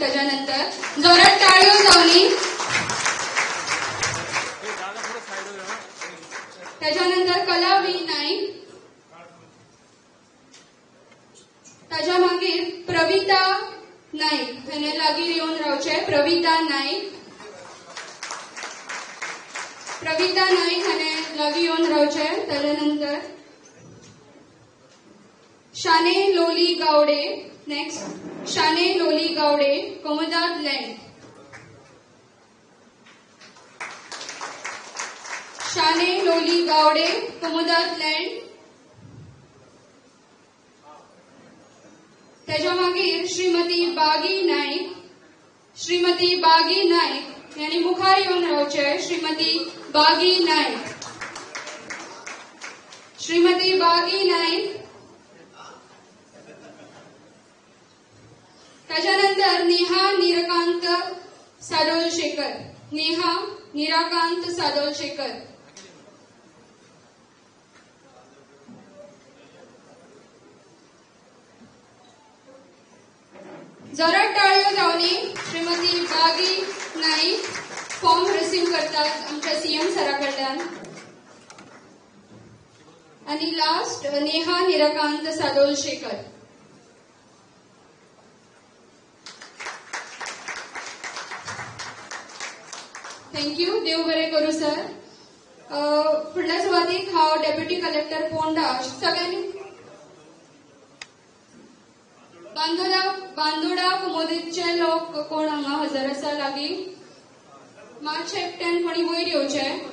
त्याच्यानंतर जोरात टाळ्यो जावनी. त्याच्यानंतर कला वी नाईक. ताच्या मागीर प्रविता नाईक हेने लागीं येवन रावचे. प्रविता नाईक. प्रविता नाईक हाने लागीं येवन रावचे. त्याच्यानंतर शाने लोली गावडे. नेक्स्ट शाने लोली गावडे कोमोदाद लँड. शाने लोली गावडे कोमोदाद लँड. त्याच्या मागीर श्रीमती बागी नाईक. श्रीमती बागी नाईक यांनी मुखार येवन रावचे. श्रीमती बागी नाईक. श्रीमती बागी नाईक. त्याच्यानंतर नेहा निराकांत सादोलशेखर. नेहा निराकांत सादोलशेखर. जोरात टाळ्यो जावनी. श्रीमती बागी नाईक फॉर्म रिसीव करतात आमच्या सीएम सरा कडल्यान. आणि लास्ट नेहा निराकांत सादोलशेखर. थँक्यू. देव बरें करूं सर. फुडल्या सुवातेक हांव डेप्युटी कलेक्टर पोंडा सगळ्यांनी बांदोडा कुमुदीचे लोक कोण हांगा हजर आसा लागीं मातशें एकट्यान कोणी वयर येवचें.